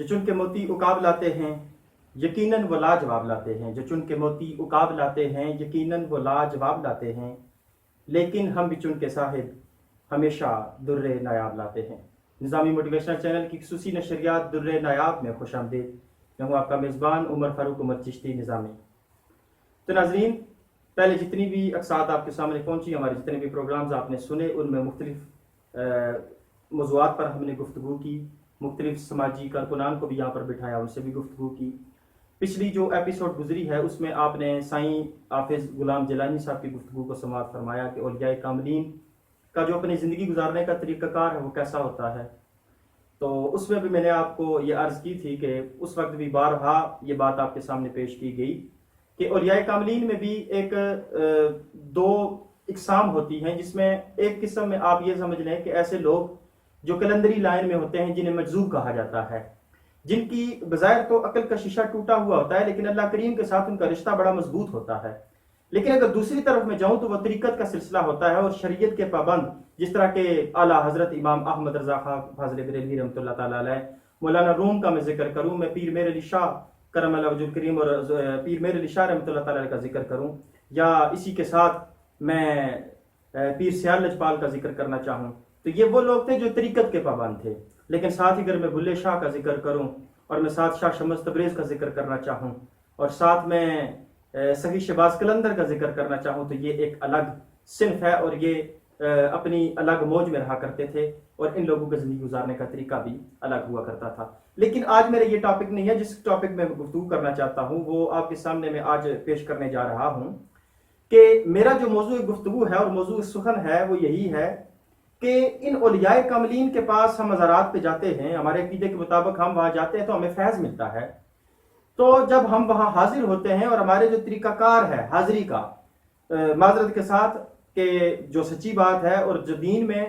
جو چن کے موتی عقاب لاتے ہیں یقیناً وہ لاجواب لاتے ہیں، جو چن کے موتی عقاب لاتے ہیں یقیناً وہ لاجواب لاتے ہیں، لیکن ہم بھی چن کے صاحب ہمیشہ در نایاب لاتے ہیں۔ نظامی موٹیویشنل چینل کی خصوصی نشریات در نایاب میں خوش آمدید۔ میں ہوں آپ کا میزبان عمر فاروق عمر چشتی نظامی۔ تو ناظرین، پہلے جتنی بھی اقساط آپ کے سامنے پہنچی، ہمارے جتنے بھی پروگرامز آپ نے سنے، ان میں مختلف موضوعات پر ہم نے گفتگو کی، مختلف سماجی کارکنان کو بھی یہاں پر بٹھایا، ان سے بھی گفتگو کی۔ پچھلی جو ایپیسوڈ گزری ہے اس میں آپ نے سائیں حافظ غلام جیلانی صاحب کی گفتگو کو سماعت فرمایا کہ اولیاء کاملین کا جو اپنی زندگی گزارنے کا طریقہ کار ہے وہ کیسا ہوتا ہے۔ تو اس میں بھی میں نے آپ کو یہ عرض کی تھی کہ اس وقت بھی بارہا یہ بات آپ کے سامنے پیش کی گئی کہ اولیاء کاملین میں بھی ایک دو اقسام ہوتی ہیں، جس میں ایک قسم میں آپ یہ سمجھ لیں کہ ایسے لوگ جو کلندری لائن میں ہوتے ہیں جنہیں مجذوب کہا جاتا ہے، جن کی بظاہر تو عقل کا شیشہ ٹوٹا ہوا ہوتا ہے لیکن اللہ کریم کے ساتھ ان کا رشتہ بڑا مضبوط ہوتا ہے۔ لیکن اگر دوسری طرف میں جاؤں تو وہ طریقت کا سلسلہ ہوتا ہے اور شریعت کے پابند، جس طرح کہ اعلیٰ حضرت امام احمد رضا خان فاضل بریلوی رحمۃ اللہ تعالیٰ علیہ، مولانا روم کا میں ذکر کروں، میں پیر میر علی شاہ کرم اللہ وجہ الکریم اور پیر میر علی شاہ رحمۃ اللہ تعالیٰ علیہ کا ذکر کروں، یا اسی کے ساتھ میں پیر سیال لجپال کا ذکر کرنا چاہوں، تو یہ وہ لوگ تھے جو طریقت کے پابند تھے۔ لیکن ساتھ ہی اگر میں بلے شاہ کا ذکر کروں اور میں ساتھ شاہ شمس تبریز کا ذکر کرنا چاہوں اور ساتھ میں سخی شہباز قلندر کا ذکر کرنا چاہوں تو یہ ایک الگ صنف ہے اور یہ اپنی الگ موج میں رہا کرتے تھے اور ان لوگوں کا زندگی گزارنے کا طریقہ بھی الگ ہوا کرتا تھا۔ لیکن آج میرا یہ ٹاپک نہیں ہے، جس ٹاپک میں گفتگو کرنا چاہتا ہوں وہ آپ کے سامنے میں آج پیش کرنے جا رہا ہوں کہ میرا جو موضوع گفتگو ہے اور موضوع سخن ہے وہ یہی ہے کہ ان اولیاء کاملین کے پاس ہم مزارات پہ جاتے ہیں، ہمارے عقیدے کے مطابق ہم وہاں جاتے ہیں تو ہمیں فیض ملتا ہے۔ تو جب ہم وہاں حاضر ہوتے ہیں اور ہمارے جو طریقہ کار ہے حاضری کا، معذرت کے ساتھ کہ جو سچی بات ہے اور جو دین میں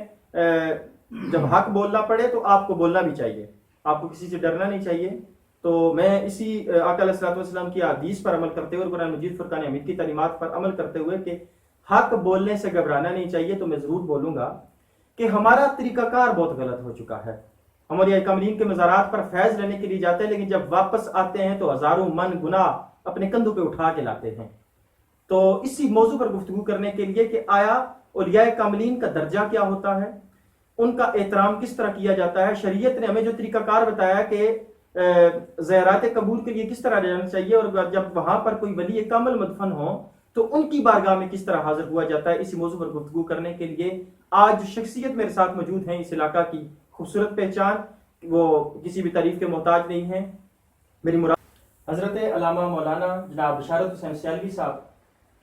جب حق بولنا پڑے تو آپ کو بولنا بھی چاہیے، آپ کو کسی سے ڈرنا نہیں چاہیے۔ تو میں اسی آقا علیہ الصلوۃ والسلام کی حدیث پر عمل کرتے ہوئے اور قرآن مجید فرقان حمید کی تعلیمات پر عمل کرتے ہوئے کہ حق بولنے سے گھبرانا نہیں چاہیے، تو میں ضرور بولوں گا کہ ہمارا طریقہ کار بہت غلط ہو چکا ہے۔ ہم اولیاء کاملین کے مزارات پر فیض لینے کے لیے جاتے ہیں لیکن جب واپس آتے ہیں تو ہزاروں من گناہ اپنے کندھوں پہ اٹھا کے لاتے ہیں۔ تو اسی موضوع پر گفتگو کرنے کے لیے کہ آیا اولیاء کاملین کا درجہ کیا ہوتا ہے، ان کا احترام کس طرح کیا جاتا ہے، شریعت نے ہمیں جو طریقہ کار بتایا کہ زیارات قبول کے لیے کس طرح جانا چاہیے، اور جب وہاں پر کوئی ولی کامل مدفن ہو تو ان کی بارگاہ میں کس طرح حاضر ہوا جاتا ہے، اسی موضوع پر گفتگو کرنے کے لیے آج جو شخصیت میرے ساتھ موجود ہیں، اس علاقہ کی خوبصورت پہچان، وہ کسی بھی تعریف کے محتاج نہیں ہیں، میری مراد حضرت علامہ مولانا جناب بشارت حسین سیالوی صاحب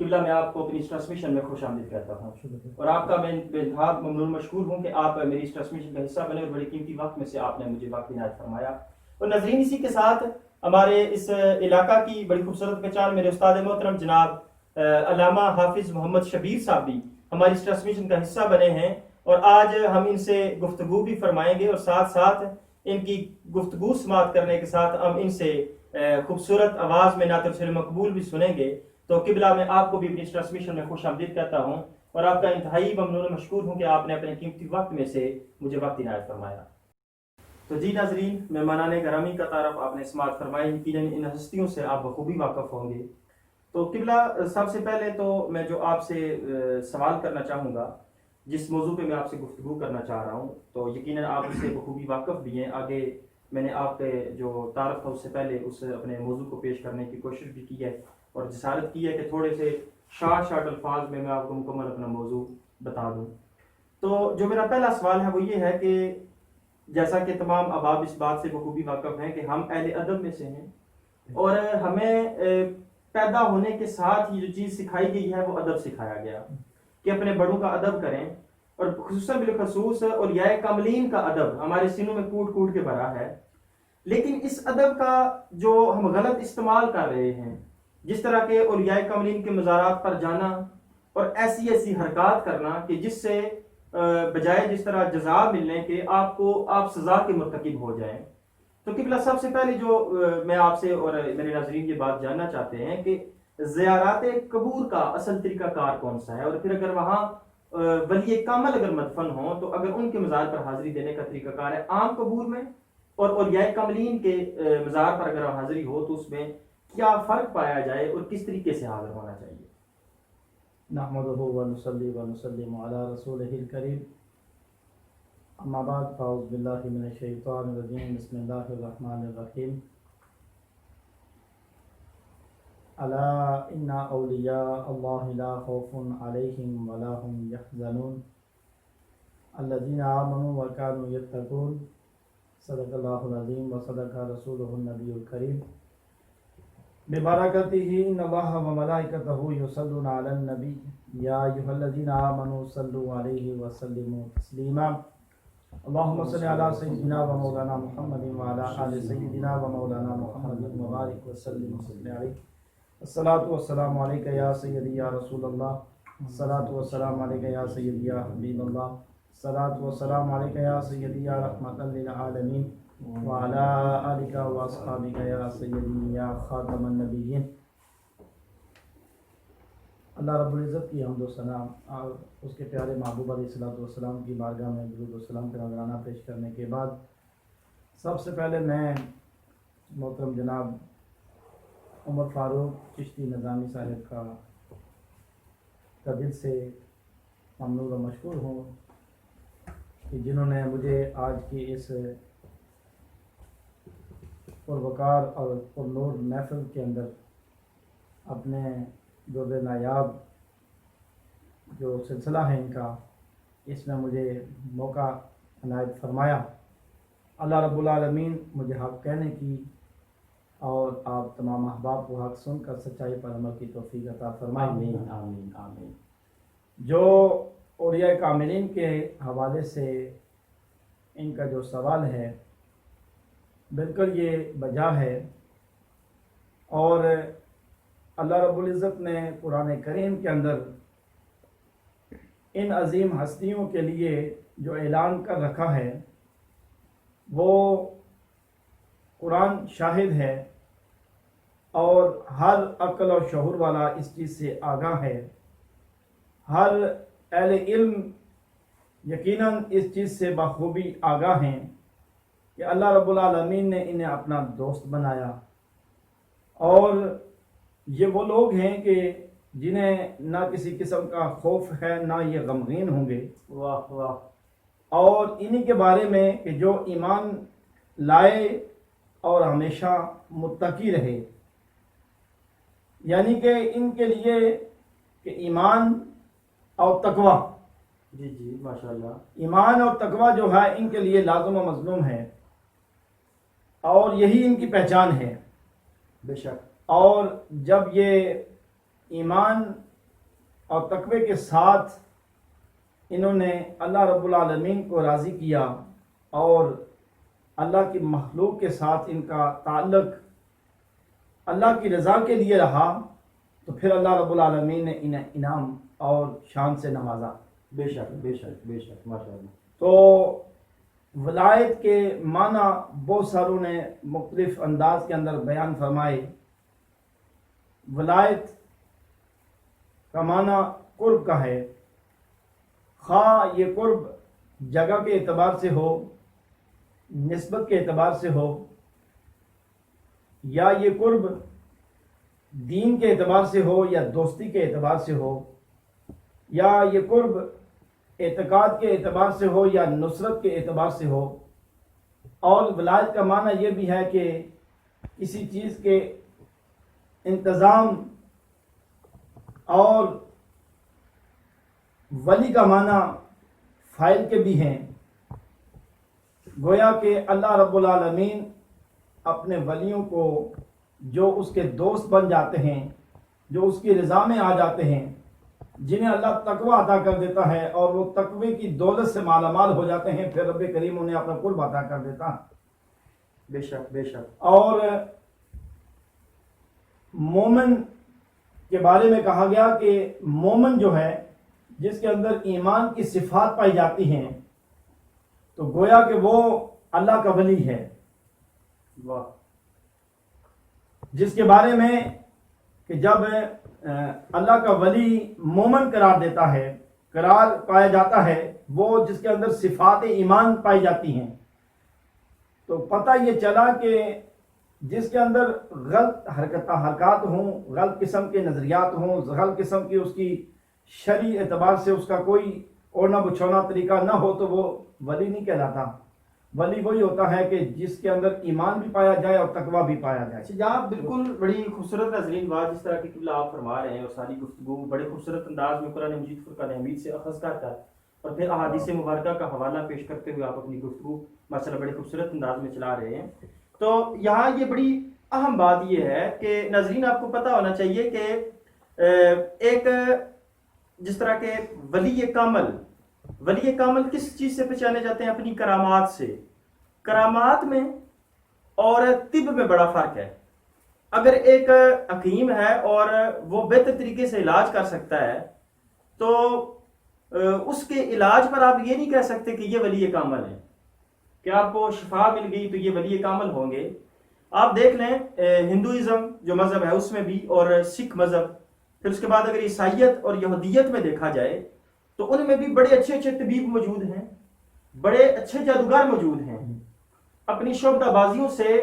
قبلہ، میں آپ کو اپنی اس ٹرانسمیشن میں خوش آمدید کہتا ہوں اور آپ کا میں بے انتہا ممنون مشکور ہوں کہ آپ میری اس ٹرانسمیشن کا حصہ بنے اور بڑے قیمتی وقت میں سے آپ نے مجھے وقت عنایت فرمایا۔ اور ناظرین، اسی کے ساتھ ہمارے اس علاقہ کی بڑی خوبصورت پہچان میرے استاد محترم جناب علامہ حافظ محمد شبیر صاحب بھی ہماری اس ٹرانسمیشن کا حصہ بنے ہیں اور آج ہم ان سے گفتگو بھی فرمائیں گے اور ساتھ ساتھ ان کی گفتگو سماعت کرنے کے ساتھ ہم ان سے خوبصورت آواز میں نعت رسول مقبول بھی سنیں گے۔ تو قبلہ میں آپ کو بھی اپنی ٹرانسمیشن میں خوش آمدید کہتا ہوں اور آپ کا انتہائی ممنون مشکور ہوں کہ آپ نے اپنے قیمتی وقت میں سے مجھے وقت عنایت فرمایا۔ تو جی ناظرین، مہمانان گرامی کا تعارف آپ نے سماعت فرمایا، یقیناً ان ہستیوں سے آپ بخوبی واقف ہوں گے۔ تو قبلہ، سب سے پہلے تو میں جو آپ سے سوال کرنا چاہوں گا، جس موضوع پہ میں آپ سے گفتگو کرنا چاہ رہا ہوں، تو یقیناً آپ اس سے بخوبی واقف بھی ہیں۔ آگے میں نے آپ کے جو تعارف تھا اس سے پہلے اس اپنے موضوع کو پیش کرنے کی کوشش بھی کی ہے اور جسارت کی ہے کہ تھوڑے سے شارٹ الفاظ میں آپ کو مکمل اپنا موضوع بتا دوں۔ تو جو میرا پہلا سوال ہے وہ یہ ہے کہ جیسا کہ تمام احباب اس بات سے بخوبی واقف ہیں کہ ہم اہل ادب میں سے ہیں اور ہمیں پیدا ہونے کے ساتھ ہی جو چیز سکھائی گئی ہے وہ ادب سکھایا گیا کہ اپنے بڑوں کا ادب کریں، اور خصوصاً بالخصوص اولیاء کاملین کا ادب ہمارے سینوں میں کوٹ کوٹ کے بھرا ہے۔ لیکن اس ادب کا جو ہم غلط استعمال کر رہے ہیں، جس طرح کے اولیاء کاملین کے مزارات پر جانا اور ایسی ایسی حرکات کرنا کہ جس سے بجائے جس طرح جزا ملنے کے آپ سزا کے مرتکب ہو جائیں۔ تو قبلہ، سب سے پہلے جو میں آپ سے اور میرے ناظرین یہ بات جاننا چاہتے ہیں کہ زیارات قبور کا اصل طریقہ کار کون سا ہے، اور پھر اگر وہاں ولی کامل اگر مدفن ہوں تو اگر ان کے مزار پر حاضری دینے کا طریقہ کار ہے عام قبور میں اور اولیاء کاملین کے مزار پر اگر حاضری ہو تو اس میں کیا فرق پایا جائے اور کس طریقے سے حاضر ہونا چاہیے؟ نحمده ونصلي ونسلم على رسوله الكريم اما بعد فاعوذ بالله من الشيطان الرجيم بسم الله الرحمن الرحيم الا ان اولیاء الله لا خوف عليهم ولا هم يحزنون الذين آمنوا وكانوا يتقون صدق الله العظيم وصدق رسوله النبي الكريم ببرکتہ ان اللہ وملائکتہ یصلون علی النبی یا ایھا الذین آمنوا صلوا علیہ وسلموا تسلیما اللهم صل علی سیدنا و مولانا محمد وعلی آل سیدنا و مولانا محمد وبارک وسلم علیہ الصلاۃ والسلام علیک یا سیدی یا رسول اللہ الصلاۃ والسلام علیک یا سیدی یا حبیب اللہ الصلاۃ والسلام علیک یا سیدی یا رحمۃ للعالمین وعلى آلك وأصحابك يا سيدي يا خاتم النبيين۔ اللہ رب العزت کی حمد و ثنا اور اس کے پیارے محبوب علیہ الصلوۃ والسلام کی بارگاہ میں درود و سلام کا نذرانہ پیش کرنے کے بعد سب سے پہلے میں محترم جناب عمر فاروق چشتی نظامی صاحب کا دل سے ممنون و مشکور ہوں کہ جنہوں نے مجھے آج کی اس پروقار اور پرنور محفل کے اندر اپنے درد نایاب جو سلسلہ ہے ان کا، اس میں مجھے موقع عنایت فرمایا۔ اللہ رب العالمین مجھے حق کہنے کی اور آپ تمام احباب کو حق سن کر سچائی پر عمل کی توفیق عطا فرمائے۔ آمین آمین آمین۔ جو اولیاء کاملین کے حوالے سے ان کا جو سوال ہے بالکل یہ بجا ہے، اور اللہ رب العزت نے قرآن کریم کے اندر ان عظیم ہستیوں کے لیے جو اعلان کر رکھا ہے وہ قرآن شاہد ہے، اور ہر عقل اور شعور والا اس چیز سے آگاہ ہے، ہر اہل علم یقیناً اس چیز سے بخوبی آگاہ ہیں کہ اللہ رب العالمین نے انہیں اپنا دوست بنایا، اور یہ وہ لوگ ہیں کہ جنہیں نہ کسی قسم کا خوف ہے نہ یہ غمگین ہوں گے۔ واہ واہ۔ اور انہی کے بارے میں کہ جو ایمان لائے اور ہمیشہ متقی رہے، یعنی کہ ان کے لیے کہ ایمان اور تقوی، جی جی ماشاءاللہ، ایمان اور تقوی جو ہے ان کے لیے لازم و مظلوم ہے، اور یہی ان کی پہچان ہے۔ بے شک۔ اور جب یہ ایمان اور تقوی کے ساتھ انہوں نے اللہ رب العالمین کو راضی کیا اور اللہ کی مخلوق کے ساتھ ان کا تعلق اللہ کی رضا کے لیے رہا، تو پھر اللہ رب العالمین نے انہیں انعام اور شان سے نوازا۔ بے شک بے شک بے شک ماشاءاللہ۔ تو ولایت کے معنی بہت ساروں نے مختلف انداز کے اندر بیان فرمائے۔ ولایت کا معنی قرب کا ہے، خواہ یہ قرب جگہ کے اعتبار سے ہو، نسبت کے اعتبار سے ہو، یا یہ قرب دین کے اعتبار سے ہو یا دوستی کے اعتبار سے ہو، یا یہ قرب اعتقاد کے اعتبار سے ہو یا نصرت کے اعتبار سے ہو۔ اور ولایت کا معنی یہ بھی ہے کہ کسی چیز کے انتظام، اور ولی کا معنی فاعل کے بھی ہیں، گویا کہ اللہ رب العالمین اپنے ولیوں کو جو اس کے دوست بن جاتے ہیں، جو اس کی رضا میں آ جاتے ہیں، جنہیں اللہ تقوی عطا کر دیتا ہے اور وہ تقوی کی دولت سے مالا مال ہو جاتے ہیں، پھر رب کریم انہیں اپنا قرب عطا کر دیتا ہے۔ بے شک بے شک۔ اور مومن کے بارے میں کہا گیا کہ مومن جو ہے جس کے اندر ایمان کی صفات پائی جاتی ہیں، تو گویا کہ وہ اللہ کا ولی ہے، واہ۔ جس کے بارے میں کہ جب اللہ کا ولی مومن قرار دیتا ہے، قرار پایا جاتا ہے، وہ جس کے اندر صفات ایمان پائی جاتی ہیں، تو پتہ یہ چلا کہ جس کے اندر غلط حرکات ہوں، غلط قسم کے نظریات ہوں، غلط قسم کی اس کی شرعی اعتبار سے اس کا کوئی اوڑھنا بچھونا طریقہ نہ ہو تو وہ ولی نہیں کہلاتا. ولی وہی ہوتا ہے کہ جس کے اندر ایمان بھی پایا جائے اور تقویٰ بھی پایا جائے. یہاں بالکل بڑی خوبصورت ناظرین بات جس طرح کی قبلہ آپ فرما رہے ہیں، اور ساری گفتگو بڑے خوبصورت انداز میں قرآن مجید فرقان حمید سے اخذ کرتا ہے اور پھر احادیث مبارکہ کا حوالہ پیش کرتے ہوئے آپ اپنی گفتگو ماشاءاللہ بڑے خوبصورت انداز میں چلا رہے ہیں. تو یہاں یہ بڑی اہم بات یہ ہے کہ ناظرین آپ کو پتہ ہونا چاہیے کہ ایک جس طرح کے ولی کامل کس چیز سے پہچانے جاتے ہیں؟ اپنی کرامات سے. کرامات میں اور طب میں بڑا فرق ہے. اگر ایک حکیم ہے اور وہ بہتر طریقے سے علاج کر سکتا ہے تو اس کے علاج پر آپ یہ نہیں کہہ سکتے کہ یہ ولی کامل ہے، کہ آپ کو شفا مل گئی تو یہ ولی کامل ہوں گے. آپ دیکھ لیں ہندوازم جو مذہب ہے اس میں بھی، اور سکھ مذہب، پھر اس کے بعد اگر عیسائیت اور یہودیت میں دیکھا جائے تو ان میں بھی بڑے اچھے طبیب موجود ہیں، بڑے اچھے جادوگر موجود ہیں. اپنی شعبدہ بازیوں سے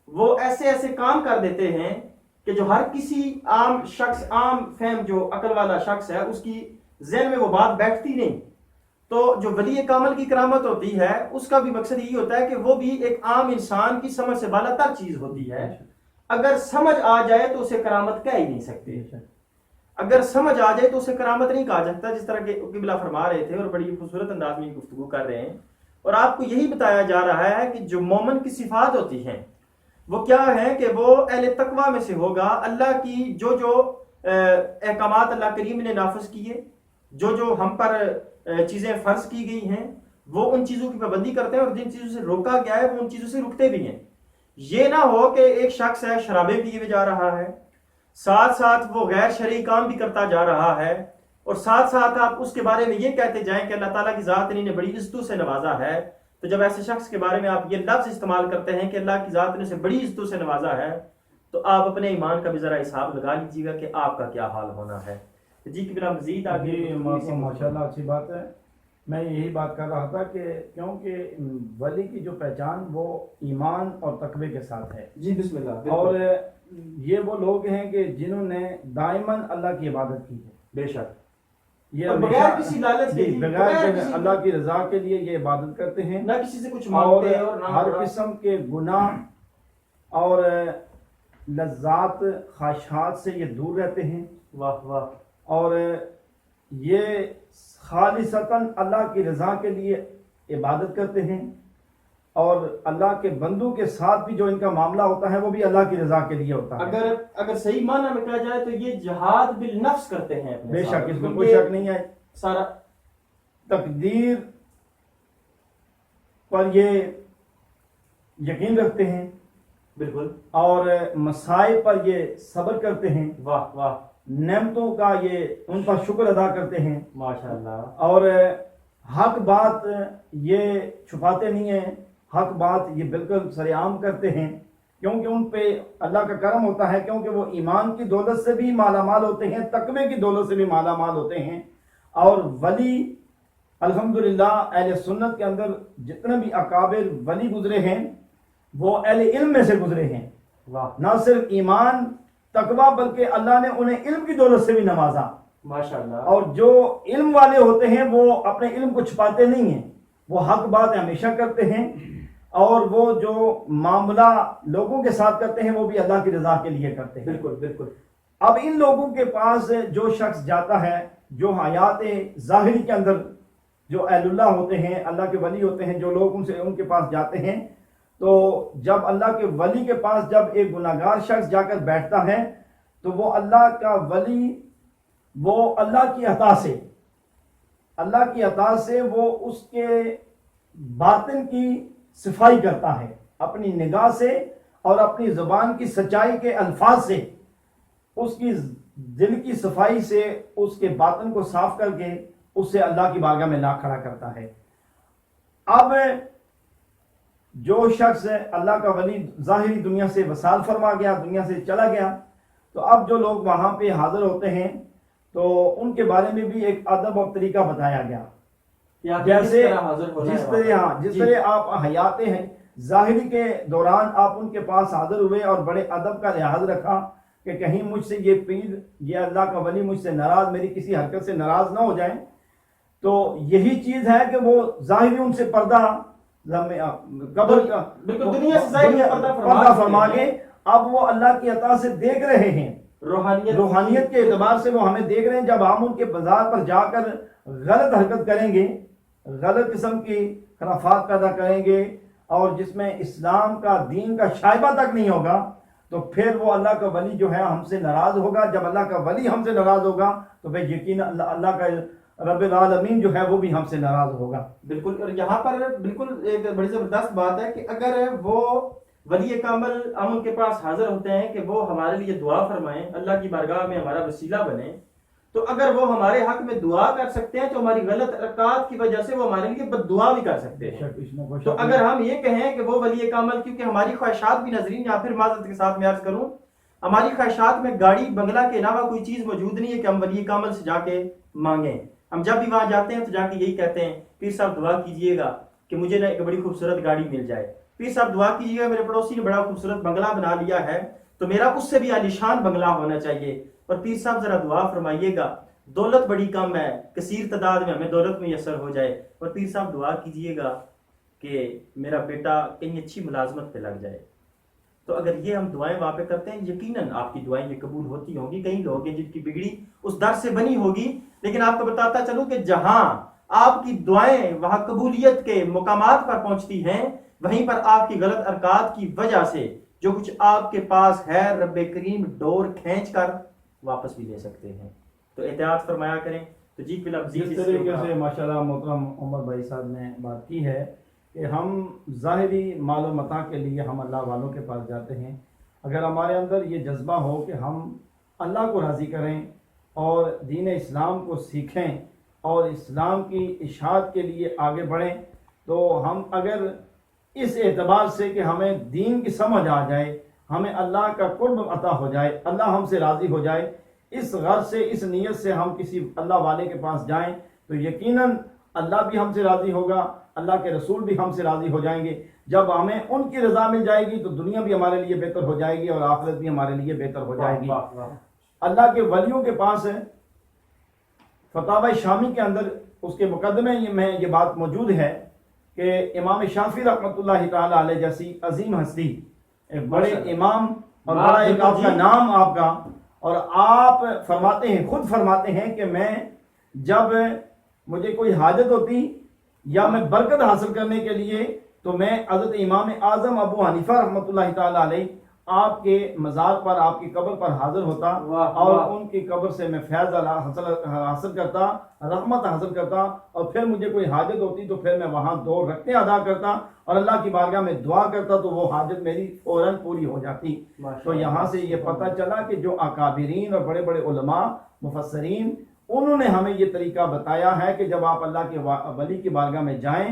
وہ ایسے کام کر دیتے ہیں کہ جو ہر کسی عام فہم جو عقل والا شخص ہے اس کی ذہن میں وہ بات بیٹھتی نہیں. تو جو ولی کامل کی کرامت ہوتی ہے اس کا بھی مقصد یہی ہوتا ہے کہ وہ بھی ایک عام انسان کی سمجھ سے بالا تر چیز ہوتی ہے. اگر سمجھ آ جائے تو اسے کرامت کہہ ہی نہیں سکتے. اگر سمجھ آ جائے تو اسے کرامت نہیں کہا جاتا، جس طرح کہ قبلہ فرما رہے تھے اور بڑی خوبصورت انداز میں گفتگو کر رہے ہیں. اور آپ کو یہی بتایا جا رہا ہے کہ جو مومن کی صفات ہوتی ہیں وہ کیا ہے کہ وہ اہل تقویٰ میں سے ہوگا. اللہ کی جو احکامات اللہ کریم نے نافذ کیے، جو ہم پر چیزیں فرض کی گئی ہیں وہ ان چیزوں کی پابندی کرتے ہیں، اور جن چیزوں سے روکا گیا ہے وہ ان چیزوں سے رکتے بھی ہیں. یہ نہ ہو کہ ایک شخص ہے شرابیں پیے ہوئے جا رہا ہے، ساتھ وہ غیر شرعی کام بھی کرتا جا رہا ہے، اور ساتھ آپ اس کے بارے میں یہ کہتے جائیں کہ اللہ تعالیٰ کی ذات نے بڑی عزتوں سے نوازا ہے. تو جب ایسے شخص کے بارے میں آپ یہ لفظ استعمال کرتے ہیں کہ اللہ کی ذات نے اسے بڑی عزتوں سے نوازا ہے، تو آپ اپنے ایمان کا بھی ذرا حساب لگا لیجیے گا کہ آپ کا کیا حال ہونا ہے. جی کہ مزید آگے. ماشاء اللہ اچھی بات ہے. میں یہی بات کر رہا تھا کہ کیونکہ ولی کی جو پہچان وہ ایمان اور تقوی کے ساتھ ہے. جی بسم اللہ. اور یہ وہ لوگ ہیں کہ جنہوں نے دائماً اللہ کی عبادت کی ہے. بے شک. یہ بغیر کسی لالچ کے، بغیر اللہ کی رضا کے لیے یہ عبادت کرتے ہیں، نہ کسی سے کچھ مانگتے اور ہر قسم کے گناہ اور لذات خواہشات سے یہ دور رہتے ہیں. واہ واہ. اور یہ خالصتاً اللہ کی رضا کے لیے عبادت کرتے ہیں، اور اللہ کے بندوں کے ساتھ بھی جو ان کا معاملہ ہوتا ہے وہ بھی اللہ کی رضا کے لیے ہوتا ہے. اگر صحیح معنی میں کہا جائے تو یہ جہاد بالنفس کرتے ہیں. بے شک، اس میں کوئی شک نہیں ہے. سارا تقدیر پر یہ یقین رکھتے ہیں، بالکل، اور مسائب پر یہ صبر کرتے ہیں. واہ واہ. نعمتوں کا یہ ان پر شکر ادا کرتے ہیں. ماشاءاللہ. اور حق بات یہ چھپاتے نہیں ہیں، حق بات یہ بالکل سر عام کرتے ہیں، کیونکہ ان پہ اللہ کا کرم ہوتا ہے، کیونکہ وہ ایمان کی دولت سے بھی مالا مال ہوتے ہیں، تقوی کی دولت سے بھی مالا مال ہوتے ہیں. اور ولی الحمدللہ اہل سنت کے اندر جتنے بھی اکابر ولی گزرے ہیں وہ اہل علم میں سے گزرے ہیں. نہ صرف ایمان تقوی بلکہ اللہ نے انہیں علم کی دولت سے بھی نوازا. ماشاءاللہ. اور جو علم والے ہوتے ہیں وہ اپنے علم کو چھپاتے نہیں ہیں، وہ حق بات ہمیشہ کرتے ہیں، اور وہ جو معاملہ لوگوں کے ساتھ کرتے ہیں وہ بھی اللہ کی رضا کے لیے کرتے ہیں. بالکل بالکل. اب ان لوگوں کے پاس جو شخص جاتا ہے، جو حیات ظاہری کے اندر جو اہل اللہ ہوتے ہیں، اللہ کے ولی ہوتے ہیں، جو لوگ ان کے پاس جاتے ہیں، تو جب اللہ کے ولی کے پاس جب ایک گناہگار شخص جا کر بیٹھتا ہے تو وہ اللہ کا ولی، وہ اللہ کی عطا سے وہ اس کے باطن کی صفائی کرتا ہے، اپنی نگاہ سے اور اپنی زبان کی سچائی کے الفاظ سے، اس کی دل کی صفائی سے اس کے باطن کو صاف کر کے اسے اللہ کی بارگاہ میں لا کھڑا کرتا ہے. اب جو شخص اللہ کا ولی ظاہری دنیا سے وصال فرما گیا، دنیا سے چلا گیا، تو اب جو لوگ وہاں پہ حاضر ہوتے ہیں تو ان کے بارے میں بھی ایک ادب اور طریقہ بتایا گیا. جیسے جس طرح آپ حیات ہیں، ظاہری کے دوران آپ ان کے پاس حاضر ہوئے اور بڑے ادب کا لحاظ رکھا کہ کہیں مجھ سے یہ پیر، یہ اللہ کا ولی مجھ سے ناراض، میری کسی حرکت سے ناراض نہ ہو جائیں، تو یہی چیز ہے کہ وہ ظاہری ان سے پردہ قبر کا بالکل دنیا سے ظاہری پردہ فرما کے اب وہ اللہ کی عطا سے دیکھ رہے ہیں، روحانیت کے اعتبار سے وہ ہمیں دیکھ رہے ہیں۔ جب ہم ان کے بازار پر جا کر غلط حرکت کریں گے، غلط قسم کی خرافات پیدا کریں گے اور جس میں اسلام کا دین کا شائبہ تک نہیں ہوگا، تو پھر وہ اللہ کا ولی جو ہے ہم سے ناراض ہوگا۔ جب اللہ کا ولی ہم سے ناراض ہوگا تو پھر یقین اللہ کا رب العالمین جو ہے وہ بھی ہم سے ناراض ہوگا۔ بالکل، اور یہاں پر بالکل ایک بڑی زبردست بات ہے کہ اگر وہ ولی کامل ہم ان کے پاس حاضر ہوتے ہیں کہ وہ ہمارے لیے دعا فرمائیں، اللہ کی بارگاہ میں ہمارا وسیلہ بنے، تو اگر وہ ہمارے حق میں دعا کر سکتے ہیں تو ہماری غلط حرکات کی وجہ سے وہ ہمارے لیے بد دعا بھی کر سکتے ہیں۔ تو اگر ہم یہ کہیں کہ وہ ولی کامل، کیونکہ ہماری خواہشات بھی ناظرین یا پھر معذرت کے ساتھ میں عرض کروں، ہماری خواہشات میں گاڑی بنگلہ کے علاوہ کوئی چیز موجود نہیں ہے کہ ہم ولی کامل سے جا کے مانگیں۔ ہم جب بھی وہاں جاتے ہیں تو جا کے یہی کہتے ہیں پیر صاحب دعا کیجئے گا کہ مجھے نا ایک بڑی خوبصورت گاڑی مل جائے، پیر صاحب دعا کیجئے گا میرے پڑوسی نے بڑا خوبصورت بنگلہ بنا لیا ہے تو میرا اس سے بھی عالیشان بنگلہ ہونا چاہیے، اور پیر صاحب ذرا دعا فرمائیے گا دولت بڑی کم ہے، کثیر تعداد میں ہمیں دولت میسر ہو جائے، اور پیر صاحب دعا کیجئے گا کہ میرا بیٹا کہیں اچھی ملازمت پہ لگ جائے۔ تو اگر یہ ہم دعائیں وہاں پہ کرتے ہیں یقیناً آپ کی دعائیں یہ قبول ہوتی ہوں گی۔ کئی لوگ ہیں جن کی بگڑی اس در سے بنی ہوگی، لیکن آپ کو بتاتا چلوں کہ جہاں آپ کی دعائیں وہاں قبولیت کے مقامات پر پہنچتی ہیں، وہیں پر آپ کی غلط حرکات کی وجہ سے جو کچھ آپ کے پاس ہے رب کریم ڈور کھینچ کر واپس بھی لے سکتے ہیں۔ تو احتیاط فرمایا کریں۔ تو جی فی الحال جس طریقے سے ماشاءاللہ محترم عمر بھائی صاحب نے بات کی ہے کہ ہم ظاہری مال و متاع کے لیے ہم اللہ والوں کے پاس جاتے ہیں، اگر ہمارے اندر یہ جذبہ ہو کہ ہم اللہ کو راضی کریں اور دین اسلام کو سیکھیں اور اسلام کی اشاعت کے لیے آگے بڑھیں، تو ہم اگر اس اعتبار سے کہ ہمیں دین کی سمجھ آ جائے، ہمیں اللہ کا قرب عطا ہو جائے، اللہ ہم سے راضی ہو جائے، اس غرض سے اس نیت سے ہم کسی اللہ والے کے پاس جائیں تو یقیناً اللہ بھی ہم سے راضی ہوگا، اللہ کے رسول بھی ہم سے راضی ہو جائیں گے۔ جب ہمیں ان کی رضا مل جائے گی تو دنیا بھی ہمارے لیے بہتر ہو جائے گی اور آخرت بھی ہمارے لیے بہتر ہو جائے گی۔ اللہ کے ولیوں کے پاس فتاوی شامی کے اندر اس کے مقدمے میں یہ بات موجود ہے کہ امام شافعی رحمۃ اللہ تعالی علیہ جیسی عظیم ہستی، ایک بڑے امام اور بڑا ایک آپ کا نام آپ کا، اور آپ فرماتے ہیں، خود فرماتے ہیں کہ میں جب مجھے کوئی حاجت ہوتی یا میں برکت حاصل کرنے کے لیے تو میں حضرت امام اعظم ابو حنیفہ رحمۃ اللہ تعالی علیہ آپ کے مزار پر، آپ کی قبر پر حاضر ہوتا اور ان کی قبر سے میں فیض حاصل کرتا، رحمت حاصل کرتا، اور پھر مجھے کوئی حاجت ہوتی تو پھر میں وہاں 2 رکعتیں ادا کرتا اور اللہ کی بارگاہ میں دعا کرتا تو وہ حاجت میری فوراً پوری ہو جاتی۔ تو یہاں سے یہ پتہ چلا کہ جو اکابرین اور بڑے بڑے علماء مفسرین، انہوں نے ہمیں یہ طریقہ بتایا ہے کہ جب آپ اللہ کے ولی کی بارگاہ میں جائیں،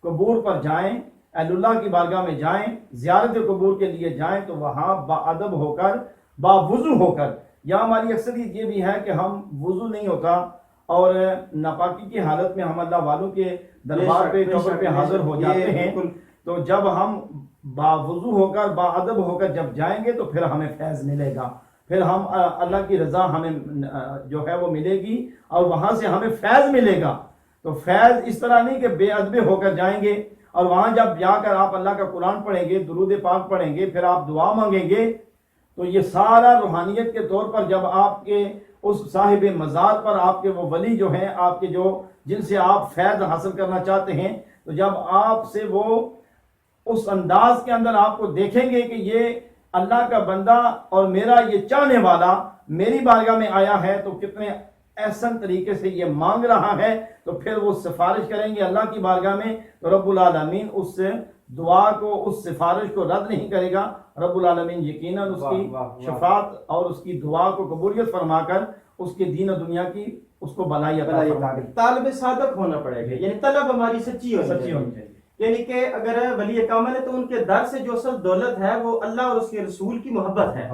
قبور پر جائیں، اہل اللہ کی بارگاہ میں جائیں، زیارت قبور کے لیے جائیں تو وہاں با ادب ہو کر، با وضو ہو کر، یا ہماری اکثریت یہ بھی ہے کہ ہم وضو نہیں ہوتا اور ناپاکی کی حالت میں ہم اللہ والوں کے دربار پہ قبر پہ حاضر ہو جاتے ہیں، تو جب ہم با وضو ہو کر، با ادب ہو کر جب جائیں گے تو پھر ہمیں فیض ملے گا، پھر ہم اللہ کی رضا ہمیں جو ہے وہ ملے گی اور وہاں سے ہمیں فیض ملے گا۔ تو فیض اس طرح نہیں کہ بے ادبی ہو کر جائیں گے اور وہاں جب جا کر آپ اللہ کا قرآن پڑھیں گے، درود پاک پڑھیں گے، پھر آپ دعا مانگیں گے، تو یہ سارا روحانیت کے طور پر جب آپ کے اس صاحب مزار پر آپ کے وہ ولی جو ہیں، آپ کے جو جن سے آپ فیض حاصل کرنا چاہتے ہیں، تو جب آپ سے وہ اس انداز کے اندر آپ کو دیکھیں گے کہ یہ اللہ کا بندہ اور میرا یہ چاہنے والا میری بارگاہ میں آیا ہے تو کتنے احسن طریقے سے یہ مانگ رہا ہے، تو پھر وہ سفارش کریں گے اللہ کی بارگاہ میں، تو رب العالمین اس دعا کو، اس سفارش کو رد نہیں کرے گا۔ رب العالمین یقیناً اس کی شفاعت اور اس کی دعا کو قبولیت فرما کر اس کے دین و دنیا کی اس کو بلائی عطا فرما دے۔ طالب صادق ہونا پڑے گا، یعنی طلب ہماری سچی ہونی چاہیے، یعنی کہ اگر ولی کامل ہے تو ان کے در سے جو اصل دولت ہے وہ اللہ اور اس کے رسول کی محبت ہے،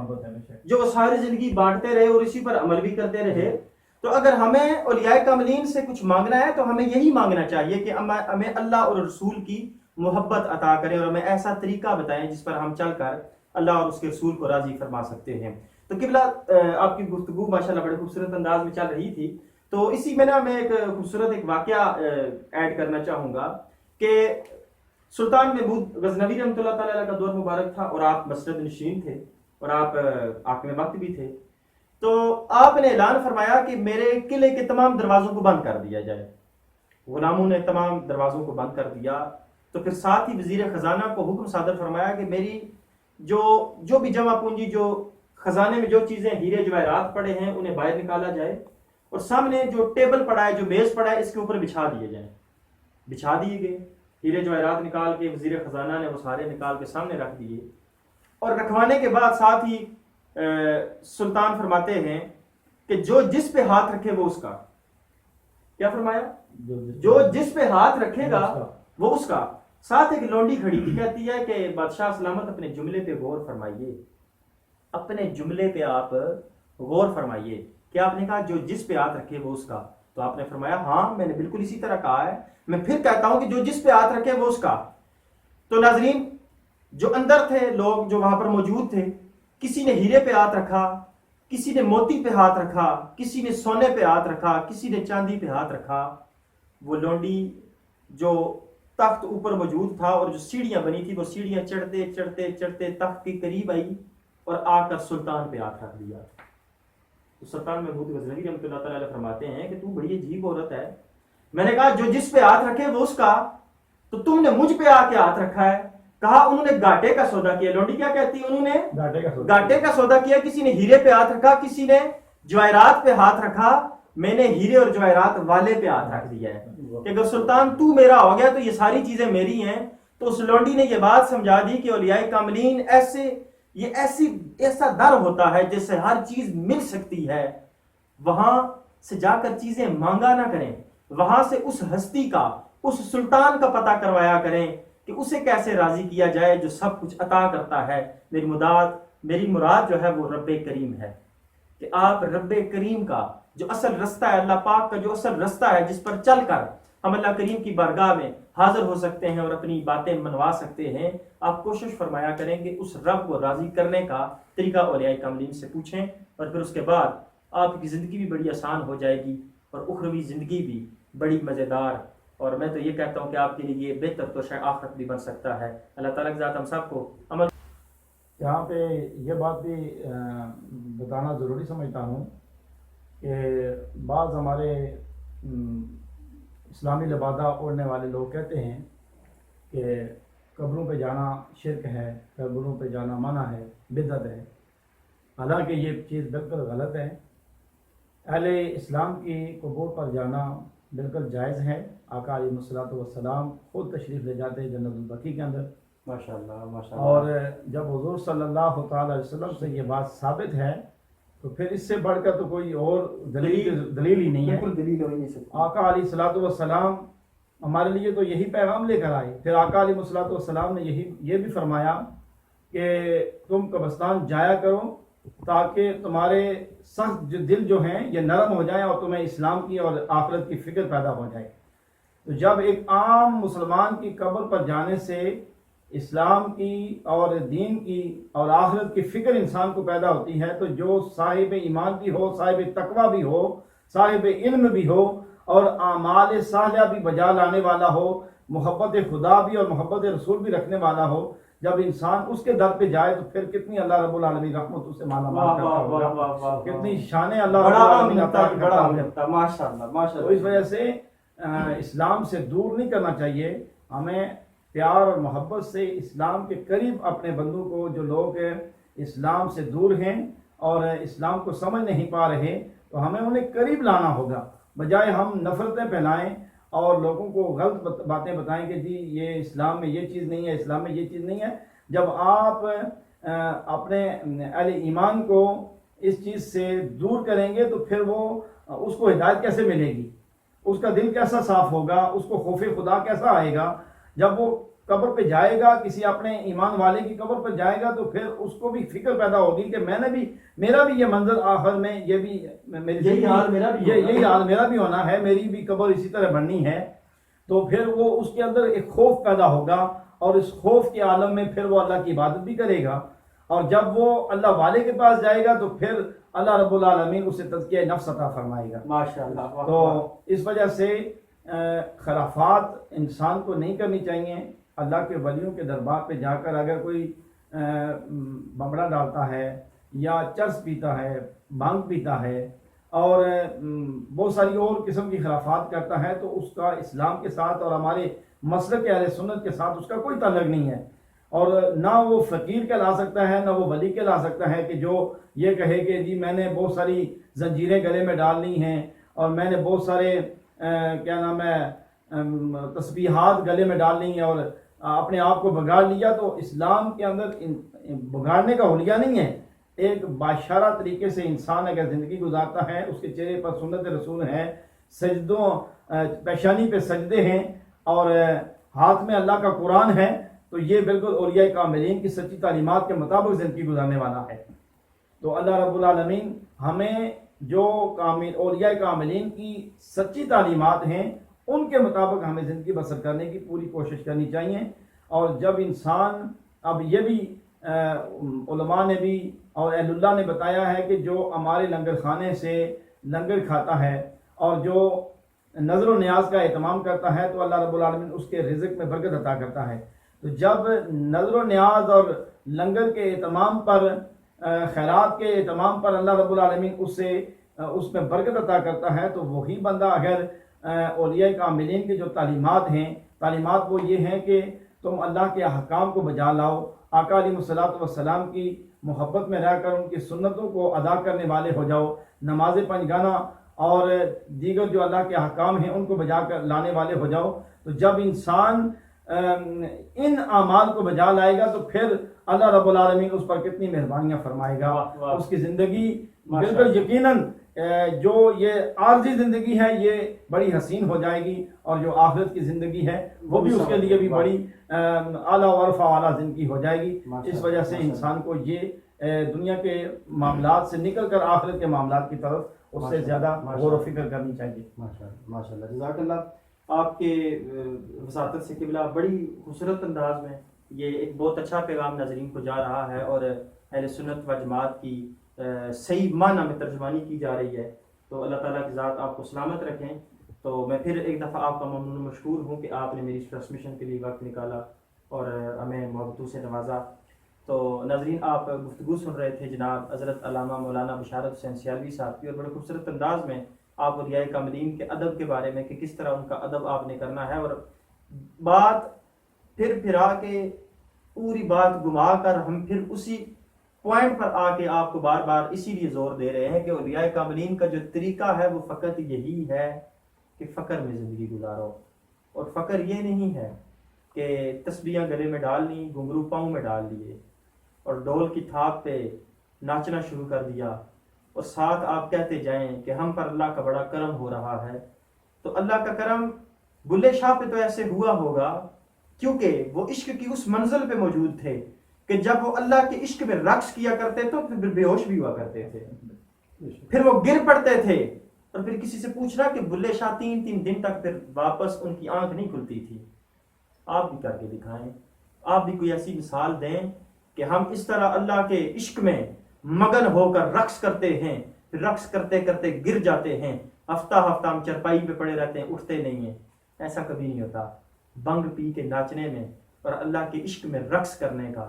جو وہ ساری زندگی بانٹتے رہے اور اسی پر عمل بھی کرتے رہے۔ تو اگر ہمیں اولیاء کاملین سے کچھ مانگنا ہے تو ہمیں یہی مانگنا چاہیے کہ ہمیں اللہ اور رسول کی محبت عطا کریں اور ہمیں ایسا طریقہ بتائیں جس پر ہم چل کر اللہ اور اس کے رسول کو راضی فرما سکتے ہیں۔ تو قبلہ آپ کی گفتگو ماشاءاللہ بڑے خوبصورت انداز میں چل رہی تھی، تو اسی میں میں ایک خوبصورت ایک واقعہ ایڈ کرنا چاہوں گا کہ سلطان محمود غزنوی رحمۃ اللہ تعالیٰ کا دور مبارک تھا اور آپ مسجد نشین تھے اور آپ حاکم وقت بھی تھے۔ تو آپ نے اعلان فرمایا کہ میرے قلعے کے تمام دروازوں کو بند کر دیا جائے۔ غلاموں نے تمام دروازوں کو بند کر دیا، تو پھر ساتھ ہی وزیر خزانہ کو حکم صادر فرمایا کہ میری جو بھی جمع پونجی، جو خزانے میں جو چیزیں ہیرے جواہرات پڑے ہیں انہیں باہر نکالا جائے، اور سامنے جو ٹیبل پڑا ہے، جو میز پڑا ہے، اس کے اوپر بچھا دیے جائیں۔ بچھا دیے گئے، ہیرے جواہرات نکال کے وزیر خزانہ نے وہ سارے نکال کے سامنے رکھ دیے، اور رکھوانے کے بعد ساتھ ہی سلطان فرماتے ہیں کہ جو جس پہ ہاتھ رکھے وہ اس کا، کیا فرمایا؟ جو جس پہ ہاتھ رکھے گا وہ اس کا۔ ساتھ ایک لونڈی کھڑی تھی، کہتی ہے کہ بادشاہ سلامت اپنے جملے پہ غور فرمائیے، اپنے جملے پہ آپ غور فرمائیے۔ کیا آپ نے کہا جو جس پہ ہاتھ رکھے وہ اس کا؟ تو آپ نے فرمایا ہاں میں نے بالکل اسی طرح کہا ہے، میں پھر کہتا ہوں کہ جو جس پہ ہاتھ رکھے وہ اس کا۔ تو ناظرین، جو اندر تھے لوگ جو وہاں پر موجود تھے، کسی نے ہیرے پہ ہاتھ رکھا، کسی نے موتی پہ ہاتھ رکھا، کسی نے سونے پہ ہاتھ رکھا، کسی نے چاندی پہ ہاتھ رکھا۔ وہ لونڈی جو تخت اوپر موجود تھا اور جو سیڑھیاں بنی تھی، وہ سیڑھیاں چڑھتے چڑھتے چڑھتے تخت کے قریب آئی اور آ کر سلطان پہ ہاتھ رکھ دیا۔ تو سلطان محمود غزنوی رحمۃ اللہ تعالیٰ علیہ فرماتے ہیں کہ تو بڑی عجیب عورت ہے، میں نے کہا جو جس پہ ہاتھ رکھے وہ اس کا، تو تم نے مجھ پہ آ کے ہاتھ رکھا ہے۔ کہا انہوں نے گاٹے کا سودا کیا۔ لونڈی کیا کہتی ہے؟ انہوں نے گاٹے کا سودا کیا۔ کسی نے ہیرے پہ ہاتھ رکھا، کسی نے جواہرات پہ ہاتھ رکھا، میں نے ہیرے اور جواہرات والے پہ ہاتھ رکھ دیا ہے کہ اگر سلطان تو میرا ہو گیا تو یہ ساری چیزیں میری ہیں۔ تو اس لونڈی نے یہ بات سمجھا دی کہ اولیاء کاملین ایسا در ہوتا ہے جس سے ہر چیز مل سکتی ہے، وہاں سے جا کر چیزیں مانگا نہ کریں، وہاں سے اس ہستی کا، اس سلطان کا پتہ کروایا کریں کہ اسے کیسے راضی کیا جائے جو سب کچھ عطا کرتا ہے۔ میری مراد جو ہے وہ رب کریم ہے، کہ آپ رب کریم کا جو اصل رستہ ہے، اللہ پاک کا جو اصل رستہ ہے جس پر چل کر ہم اللہ کریم کی بارگاہ میں حاضر ہو سکتے ہیں اور اپنی باتیں منوا سکتے ہیں، آپ کوشش فرمایا کریں کہ اس رب کو راضی کرنے کا طریقہ اولیاء کاملین سے پوچھیں، اور پھر اس کے بعد آپ کی زندگی بھی بڑی آسان ہو جائے گی اور اخروی زندگی بھی بڑی مزیدار، اور میں تو یہ کہتا ہوں کہ آپ کے لیے یہ بہتر تو شاید آخرت بھی بن سکتا ہے۔ اللہ تعالیٰ کی ذات ہم سب کو عمل۔ یہاں پہ یہ بات بھی بتانا ضروری سمجھتا ہوں کہ بعض ہمارے اسلامی لبادہ اوڑھنے والے لوگ کہتے ہیں کہ قبروں پہ جانا شرک ہے، قبروں پہ جانا منع ہے، بدعت ہے۔ حالانکہ یہ چیز بالکل غلط ہے۔ اہل اسلام کی قبور پر جانا بالکل جائز ہے۔ آقا علیہ الصلوۃ والسلام خود تشریف لے جاتے ہیں جنت البقیع کے اندر، ماشاءاللہ ماشاءاللہ۔ اور جب حضور صلی اللہ تعالی علیہ وسلم سے یہ بات ثابت ہے تو پھر اس سے بڑھ کر تو کوئی اور دلیل ہی نہیں ہے۔ بالکل دلیل ہو ہی نہیں سکتی۔ آقا علیہ الصلوۃ والسلام ہمارے لیے تو یہی پیغام لے کر آئے۔ پھر آقا علیہ الصلوۃ والسلام نے یہ بھی فرمایا کہ تم قبرستان جایا کرو تاکہ تمہارے سخت دل جو ہیں یہ نرم ہو جائیں اور تمہیں اسلام کی اور آخرت کی فکر پیدا ہو جائے۔ تو جب ایک عام مسلمان کی قبر پر جانے سے اسلام کی اور دین کی اور آخرت کی فکر انسان کو پیدا ہوتی ہے، تو جو صاحب ایمان بھی ہو، صاحب تقوی بھی ہو، صاحب علم بھی ہو اور اعمال صالحہ بھی بجا لانے والا ہو، محبت خدا بھی اور محبت رسول بھی رکھنے والا ہو، جب انسان اس کے در پہ جائے تو پھر کتنی اللہ رب العالمین رحمت سے مالا مال کرتا ہوگا، کتنی شانیں اللہ رب العالمین عطا کرتا ہوگا۔ ماشاءاللہ ماشاءاللہ۔ تو اس وجہ سے اسلام سے دور نہیں کرنا چاہیے، ہمیں پیار اور محبت سے اسلام کے قریب اپنے بندوں کو، جو لوگ اسلام سے دور ہیں اور اسلام کو سمجھ نہیں پا رہے، تو ہمیں انہیں قریب لانا ہوگا، بجائے ہم نفرتیں پھیلائیں اور لوگوں کو غلط باتیں بتائیں کہ جی یہ اسلام میں یہ چیز نہیں ہے، اسلام میں یہ چیز نہیں ہے۔ جب آپ اپنے اہل ایمان کو اس چیز سے دور کریں گے تو پھر وہ اس کو ہدایت کیسے ملے گی، اس کا دل کیسا صاف ہوگا، اس کو خوف خدا کیسا آئے گا؟ جب وہ قبر پہ جائے گا، کسی اپنے ایمان والے کی قبر پہ جائے گا، تو پھر اس کو بھی فکر پیدا ہوگی کہ میرا بھی یہ منظر آخر میں یہی حال میرا بھی ہونا ہے، میری بھی قبر اسی طرح بننی ہے۔ تو پھر وہ اس کے اندر ایک خوف پیدا ہوگا، اور اس خوف کے عالم میں پھر وہ اللہ کی عبادت بھی کرے گا، اور جب وہ اللہ والے کے پاس جائے گا تو پھر اللہ رب العالمین اسے تزکیہ نفس عطا فرمائے گا۔ ماشاءاللہ۔ تو اس وجہ سے خرافات انسان کو نہیں کرنی چاہیے۔ اللہ کے ولیوں کے دربار پہ جا کر اگر کوئی بمڑا ڈالتا ہے یا چرس پیتا ہے، بھانگ پیتا ہے، اور بہت ساری اور قسم کی خرافات کرتا ہے، تو اس کا اسلام کے ساتھ اور ہمارے مسلک اہل سنت کے ساتھ اس کا کوئی تعلق نہیں ہے، اور نہ وہ فقیر کہلا سکتا ہے، نہ وہ ولی کہلا سکتا ہے کہ جو یہ کہے کہ جی میں نے بہت ساری زنجیریں گلے میں ڈالنی ہیں اور میں نے بہت سارے کیا نام ہے تسبیحات گلے میں ڈالنی ہیں اور اپنے آپ کو بگاڑ لیا۔ تو اسلام کے اندر بگاڑنے کا حلیہ نہیں ہے۔ ایک باشارہ طریقے سے انسان اگر زندگی گزارتا ہے، اس کے چہرے پر سنت رسول ہے، سجدوں پیشانی پہ سجدے ہیں اور ہاتھ میں اللہ کا قرآن ہے، تو یہ بالکل اولیاء کاملین کی سچی تعلیمات کے مطابق زندگی گزارنے والا ہے۔ تو اللہ رب العالمین ہمیں جو اولیاء کاملین کی سچی تعلیمات ہیں ان کے مطابق ہمیں زندگی بسر کرنے کی پوری کوشش کرنی چاہیے۔ اور جب انسان، اب یہ بھی علماء نے بھی اور اہل اللہ نے بتایا ہے کہ جو ہمارے لنگر خانے سے لنگر کھاتا ہے اور جو نظر و نیاز کا اہتمام کرتا ہے تو اللہ رب العالمین اس کے رزق میں برکت عطا کرتا ہے۔ تو جب نظر و نیاز اور لنگر کے اہتمام پر، خیرات کے اہتمام پر اللہ رب العالمین اس میں برکت عطا کرتا ہے، تو وہی بندہ اگر اولیاء کاملین کی جو تعلیمات ہیں، تعلیمات وہ یہ ہیں کہ تم اللہ کے احکام کو بجا لاؤ، آقا علیہ الصلوۃ والسلام کی محبت میں رہ کر ان کی سنتوں کو ادا کرنے والے ہو جاؤ، نماز پنجگانہ اور دیگر جو اللہ کے احکام ہیں ان کو بجا کر لانے والے ہو جاؤ۔ تو جب انسان ان اعمال کو بجا لائے گا تو پھر اللہ رب العالمین اس پر کتنی مہربانیاں فرمائے گا۔ اس کی زندگی بالکل یقیناً جو یہ عارضی زندگی ہے یہ بڑی حسین ہو جائے گی، اور جو آخرت کی زندگی ہے وہ بھی اس کے لیے بھی بڑی اعلیٰ و عرفہ والا زندگی ہو جائے گی۔ اس وجہ سے انسان کو یہ دنیا کے معاملات سے نکل کر آخرت کے معاملات کی طرف اس سے زیادہ غور و فکر کرنی چاہیے۔ ماشاء اللہ، جزاک اللہ۔ آپ کے وساطت سے قبلہ بڑی خوبصورت انداز میں یہ ایک بہت اچھا پیغام ناظرین کو جا رہا ہے، اور اہل سنت و جماعت کی صحیح معنی میں ترجمانی کی جا رہی ہے۔ تو اللہ تعالیٰ کی ذات آپ کو سلامت رکھیں۔ تو میں پھر ایک دفعہ آپ کا ممنون مشکور ہوں کہ آپ نے میری اس ٹرانسمیشن کے لیے وقت نکالا اور ہمیں محبتوں سے نوازا۔ تو ناظرین، آپ گفتگو سن رہے تھے جناب حضرت علامہ مولانا بشارت حسین سیالوی صاحب کی، اور بڑے خوبصورت انداز میں آپ اولیاء کاملین کے ادب کے بارے میں کہ کس طرح ان کا ادب آپ نے کرنا ہے، اور بات پھرا کے پوری بات گما کر ہم پھر اسی پوائنٹ پر آ کے آپ کو بار بار اسی لیے زور دے رہے ہیں کہ اولیاء کاملین کا جو طریقہ ہے وہ فقط یہی ہے کہ فقر میں زندگی گزارو، اور فقر یہ نہیں ہے کہ تسبیحاں گلے میں ڈال لیں، گھنگرو پاؤں میں ڈال لیے اور ڈول کی تھاپ پہ ناچنا شروع کر دیا، اور ساتھ آپ کہتے جائیں کہ ہم پر اللہ کا بڑا کرم ہو رہا ہے۔ تو اللہ کا کرم بلے شاہ پہ تو ایسے ہوا ہوگا کیونکہ وہ عشق کی اس منزل پہ موجود تھے کہ جب وہ اللہ کے عشق میں رقص کیا کرتے تو پھر بے ہوش بھی ہوا کرتے تھے، پھر وہ گر پڑتے تھے، اور پھر کسی سے پوچھنا کہ بلے شاہ 3 دن تک پھر واپس ان کی آنکھ نہیں کھلتی تھی۔ آپ بھی کر کے دکھائیں، آپ بھی کوئی ایسی مثال دیں کہ ہم اس طرح اللہ کے عشق میں مگن ہو کر رقص کرتے ہیں، پھر رقص کرتے کرتے گر جاتے ہیں، ہفتہ ہم چرپائی پہ پڑے رہتے ہیں، اٹھتے نہیں ہیں۔ ایسا کبھی نہیں ہوتا۔ بنگ پی کے ناچنے میں اور اللہ کے عشق میں رقص کرنے کا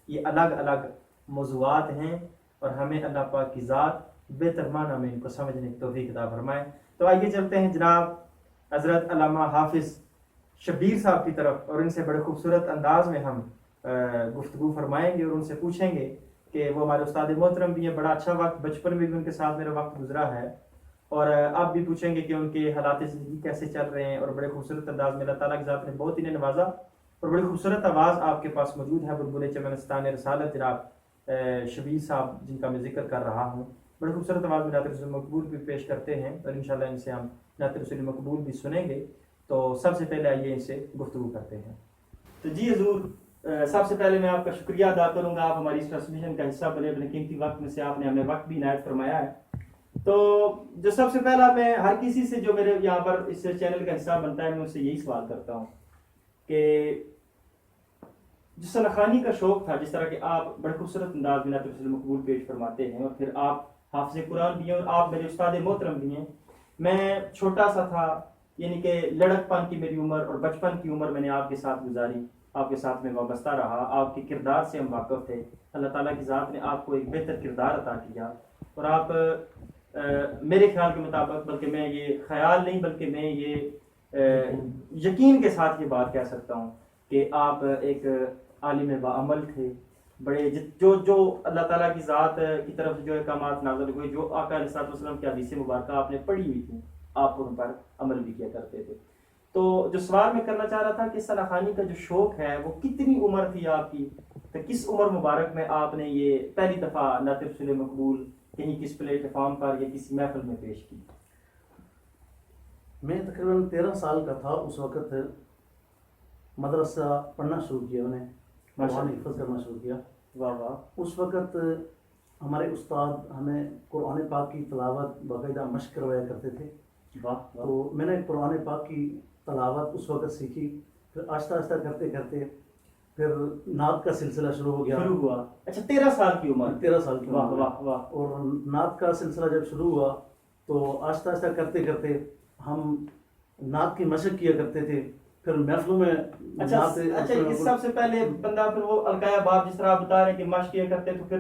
یہ الگ الگ موضوعات ہیں، اور ہمیں اللہ پاک کی ذات بہتر معنی میں ان کو سمجھنے کی توفیق عطا فرمائے۔ تو آئیے چلتے ہیں جناب حضرت علامہ حافظ شبیر صاحب کی طرف، اور ان سے بڑے خوبصورت انداز میں ہم گفتگو فرمائیں گے اور ان سے پوچھیں گے کہ وہ ہمارے استاد محترم بھی ہیں، بڑا اچھا وقت بچپن میں بھی ان کے ساتھ میرا وقت گزرا ہے، اور آپ بھی پوچھیں گے کہ ان کے حالات زندگی کیسے چل رہے ہیں، اور بڑے خوبصورت انداز میں اللہ تعالیٰ کی ذات نے بہت انہیں نوازا، اور بڑی خوبصورت آواز آپ کے پاس موجود ہے بلبل چمنستان رسالت جناب شبیر صاحب جن کا میں ذکر کر رہا ہوں، بڑی خوبصورت آواز میں نعت رسول مقبول بھی پیش کرتے ہیں، اور انشاءاللہ ان سے ہم نعت رسول مقبول بھی سنیں گے۔ تو سب سے پہلے آئیے ان سے گفتگو کرتے ہیں۔ تو جی حضور، سب سے پہلے میں آپ کا شکریہ ادا کروں گا، آپ ہماری اس ٹرانسمیشن کا حصہ بنے، اپنے قیمتی وقت میں سے آپ نے ہمیں وقت بھی عنایت فرمایا ہے۔ تو جو سب سے پہلا میں ہر کسی سے جو میرے یہاں پر اس چینل کا حصہ بنتا ہے میں اس سے یہی سوال کرتا ہوں کہ جو سنخانی کا شوق تھا، جس طرح کہ آپ بڑے خوبصورت انداز میں نعت رسول مقبول پیش فرماتے ہیں، اور پھر آپ حافظ قرآن بھی ہیں اور آپ میرے استاد محترم بھی ہیں. میں چھوٹا سا تھا، یعنی کہ لڑک پن کی میری عمر اور بچپن کی عمر میں نے آپ کے ساتھ گزاری، آپ کے ساتھ میں وابستہ رہا، آپ کے کردار سے ہم واقف تھے. اللہ تعالیٰ کی ذات نے آپ کو ایک بہتر کردار عطا کیا، اور آپ میرے خیال کے مطابق، بلکہ میں یہ خیال نہیں بلکہ میں یہ یقین کے ساتھ یہ بات کہہ سکتا ہوں کہ آپ ایک عالم باعمل تھے. بڑے جو اللہ تعالیٰ کی ذات کی طرف سے جو احکامات نازل ہوئے، جو آقا علیہ الصلوۃ والسلام کی حدیث مبارکہ آپ نے پڑھی ہوئی تھی، آپ ان پر عمل بھی کیا کرتے تھے. تو جو سوال میں کرنا چاہ رہا تھا کہ ثناخوانی کا جو شوق ہے وہ کتنی عمر تھی آپ کی، تو کس عمر مبارک میں آپ نے یہ پہلی دفعہ نعت رسول مقبول کہیں کس پلیٹ فارم پر یا کسی محفل میں پیش کی؟ میں تقریباً 13 سال کا تھا. اس وقت مدرسہ پڑھنا شروع کیا، میں نے قرآن حفظ کرنا شروع کیا. واہ واہ. اس وقت ہمارے استاد ہمیں قرآن پاک کی تلاوت باقاعدہ مشق کروایا کرتے تھے. واہ. تو میں نے قرآن پاک کی تلاوت اس وقت سیکھی. پھر آہستہ آہستہ کرتے کرتے پھر نعت کا سلسلہ شروع ہو گیا. شروع ہوا. اچھا 13 سال کی عمر. 13 سال کی واہ عمر. واہ واہ. اور نعت کا سلسلہ جب شروع ہوا تو آہستہ آہستہ کرتے کرتے ہم نعت کی مشق کیا کرتے تھے. پھر محفلوں میں اچھا اس سب سے پہلے بندہ پھر وہ القایا باب جس طرح آپ بتا رہے ہیں کہ مشق کیا کرتے تو پھر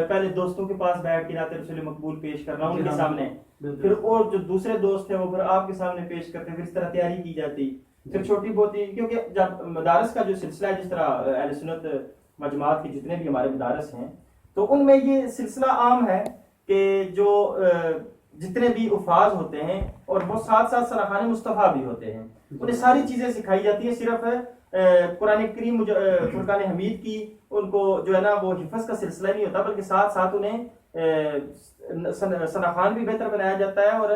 پہلے دوستوں کے پاس بیٹھ کے نعت رسول مقبول پیش کرنا ان کے سامنے، پھر اور جو دوسرے دوست تھے وہ پھر آپ کے سامنے پیش کرتے، پھر اس طرح تیاری کی جاتی. پھر چھوٹی بہت ہی، کیونکہ جب مدارس کا جو سلسلہ ہے، جس طرح اہل سنت مجموعات کے جتنے بھی ہمارے مدارس ہیں تو ان میں یہ سلسلہ عام ہے کہ جو جتنے بھی الفاظ ہوتے ہیں اور وہ ساتھ ساتھ ثناخوان مصطفیٰ بھی ہوتے ہیں، انہیں ساری چیزیں سکھائی جاتی ہیں. صرف قرآن کریم فرقان حمید کی ان کو جو ہے نا وہ حفظ کا سلسلہ نہیں ہوتا، بلکہ ساتھ ساتھ انہیں ثناخوان بھی بہتر بنایا جاتا ہے، اور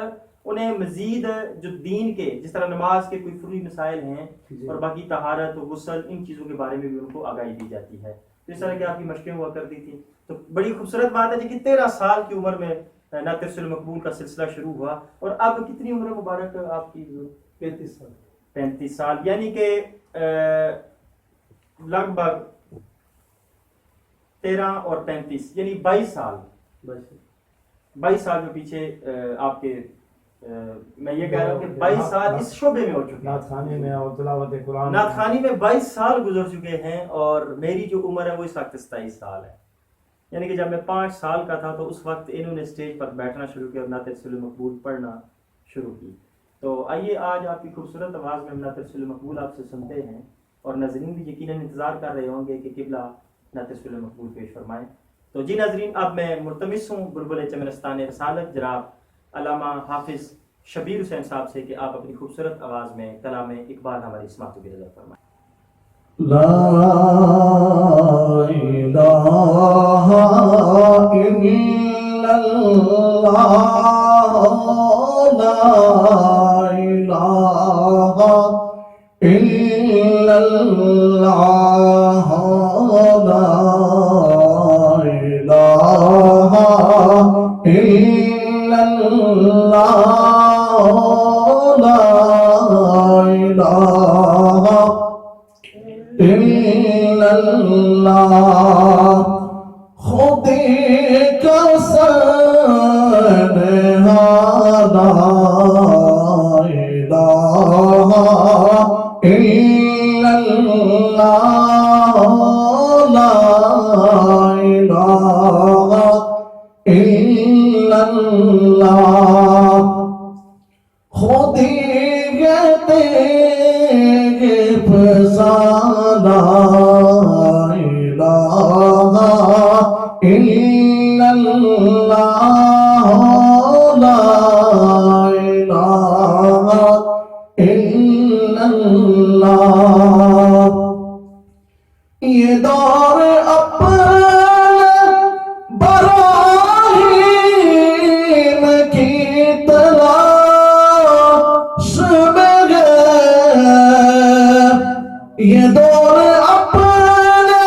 انہیں مزید جو دین کے جس طرح نماز کے کوئی فروعی مسائل ہیں اور باقی طہارت و غسل، ان چیزوں کے بارے میں بھی ان کو آگاہی دی جاتی ہے. اس طرح کی آپ کی مشقیں ہوا کرتی تھی. تو بڑی خوبصورت بات ہے کہ 13 سال کی عمر میں نعت رسول مقبول کا سلسلہ شروع ہوا. اور اب کتنی عمر مبارک آپ کی؟ 35 سال. 35 سال، یعنی کہ لگ بھگ 13 اور 35 یعنی 22 سال. 22 سال جو پیچھے آپ کے میں یہ کہہ رہا ہوں کہ 22 سال اس شعبے میں ہو چکے ہیں، نعت خوانی میں اور تلاوت قرآن. نعت خوانی میں 22 سال گزر چکے ہیں، اور میری جو عمر ہے وہ اس وقت 27 سال ہے. یعنی کہ جب میں 5 سال کا تھا تو اس وقت انہوں نے اسٹیج پر بیٹھنا شروع کیا اور نعت رسول مقبول پڑھنا شروع کی. تو آئیے آج آپ کی خوبصورت آواز میں نعت رسول مقبول آپ سے سنتے ہیں، اور ناظرین بھی یقیناً انتظار کر رہے ہوں گے کہ قبلہ نعت رسول مقبول پیش فرمائیں. تو جی ناظرین، اب میں ملتمس ہوں بلبل چمنستان رسالت جناب علامہ حافظ شبیر حسین صاحب سے کہ آپ اپنی خوبصورت آواز میں کلام اقبال ہماری سماعت کی نظر فرمائیں. لا الہ الا اللہ، لا الہ الا اللہ، لا الہ الا اللہ، لا الہ الا اللہ. خودی کا سنہا، لا الہ الا اللہ، لا الہ الا اللہ. خودی کہتے لا الہ الا اللہ، لا الہ الا اللہ. یہ دور اپنے براہیم کی تلاش میں گئے، یہ دور اپنے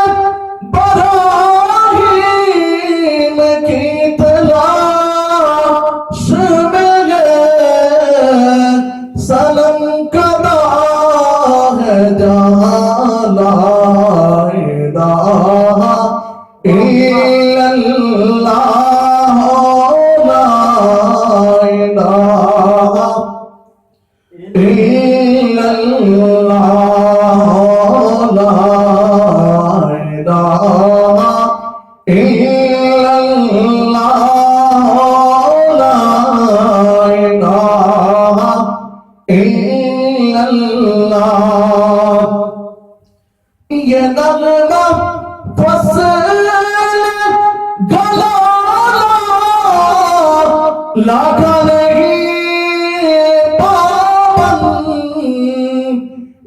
براہیم إلا الله لا إله إلا الله لا إله إلا الله لا إله إلا الله یہ نغمہ فصل گلا لاکھا نہیں پابند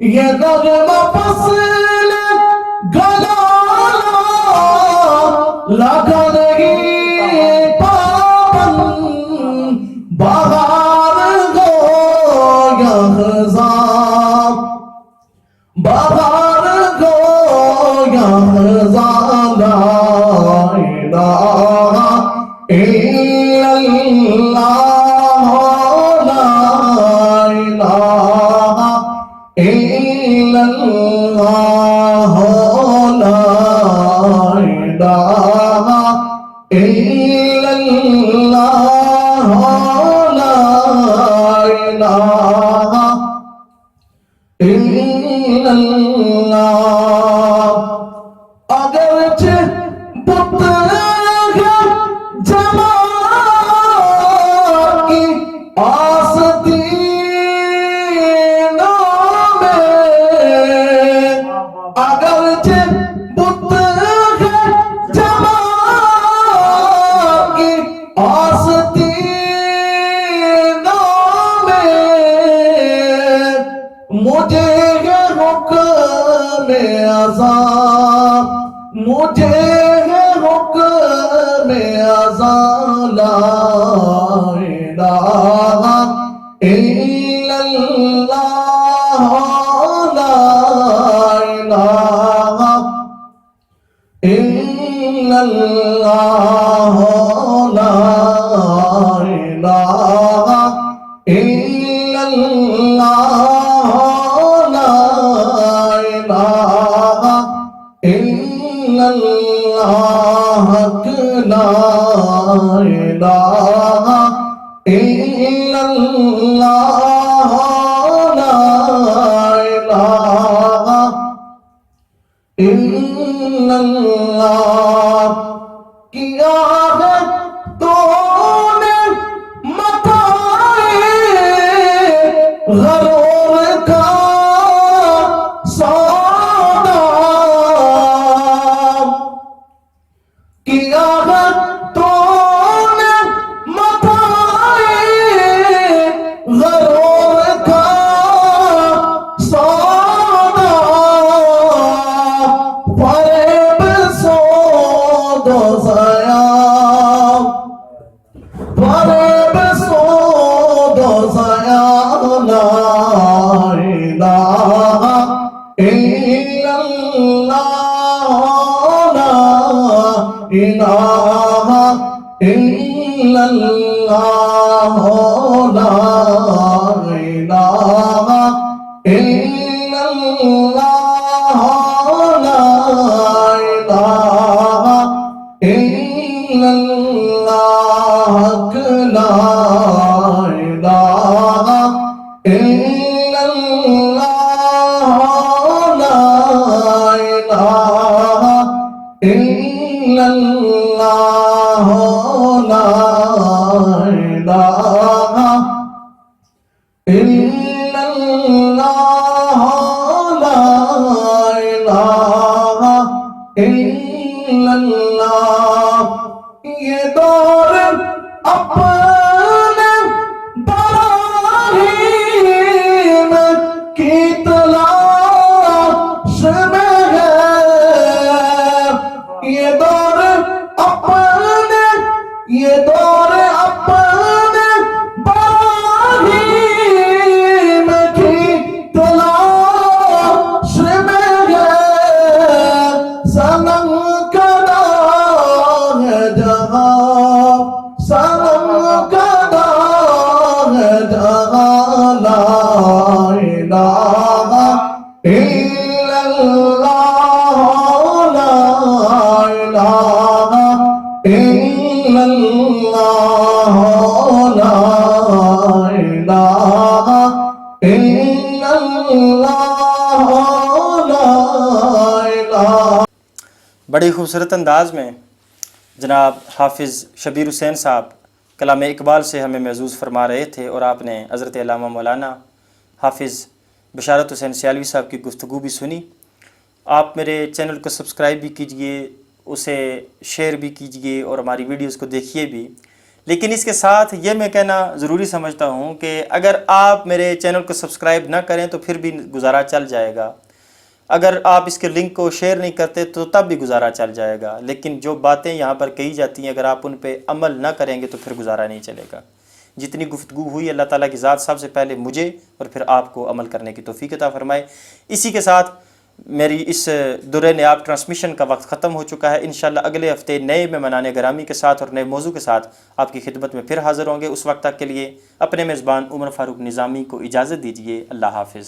یہ نغمہ فصل گلا لاکھا نہیں پابند بہار گو یا خزاں بہار گو یا خزاں لا الہ الا اللہ لا الہ الا اللہ لا الہ الا اللہ لا الہ الا اللہ اگرچہ بت ہے جماعت کی آستینوں میں اگرچہ بت ہے جماعت کی آستینوں میں مجھے ہے حکم عذاب مجھے ہے حکم عذاب لا الہ الا اللہ لا الہ الا اللہ لا الہ الا اللہ لا الہ الا اللہ حق لا الہ الا اللہ لا الہ الا اللہ کیا ہے تو نے متائے غرور کا سودا کیا ہے تو نے متائے غرور کا سودا فریب سود و ضیاع فریب سود و ضیاع لا الہ الا اللہ لا الہ الا اللہ لا الہ الا اللہ لا الہ الا اللہ حق لا الہ الا اللہ لا الہ الا اللہ لا الہ الا اللہ لا الہ الا اللہ یہ دور اپنے براہیم کی تلاش میں ہے یہ دور اپنے یہ دور اپنے براہیم کی تلاش میں ہے صنم کدا ہے جہاں صنم کدا ہے جہاں لا الہ الا اللہ لا إن الله لا إله إلا الله لا إله. بڑی خوبصورت انداز میں جناب حافظ شبیر حسین صاحب کلام اقبال سے ہمیں محظوظ فرما رہے تھے، اور آپ نے حضرت علامہ مولانا حافظ بشارت حسین سیالوی صاحب کی گفتگو بھی سنی. آپ میرے چینل کو سبسکرائب بھی کیجئے، اسے شیئر بھی کیجئے اور ہماری ویڈیوز کو دیکھیے بھی. لیکن اس کے ساتھ یہ میں کہنا ضروری سمجھتا ہوں کہ اگر آپ میرے چینل کو سبسکرائب نہ کریں تو پھر بھی گزارا چل جائے گا، اگر آپ اس کے لنک کو شیئر نہیں کرتے تو تب بھی گزارا چل جائے گا. لیکن جو باتیں یہاں پر کہی جاتی ہیں اگر آپ ان پہ عمل نہ کریں گے تو پھر گزارا نہیں چلے گا. جتنی گفتگو ہوئی اللہ تعالیٰ کی ذات سب سے پہلے مجھے اور پھر آپ کو عمل کرنے کی توفیق عطا فرمائے. اسی کے ساتھ میری اس درِ نیاب ٹرانسمیشن کا وقت ختم ہو چکا ہے. انشاءاللہ اگلے ہفتے نئے مہمان گرامی کے ساتھ اور نئے موضوع کے ساتھ آپ کی خدمت میں پھر حاضر ہوں گے. اس وقت تک کے لیے اپنے میزبان عمر فاروق نظامی کو اجازت دیجیے. اللہ حافظ.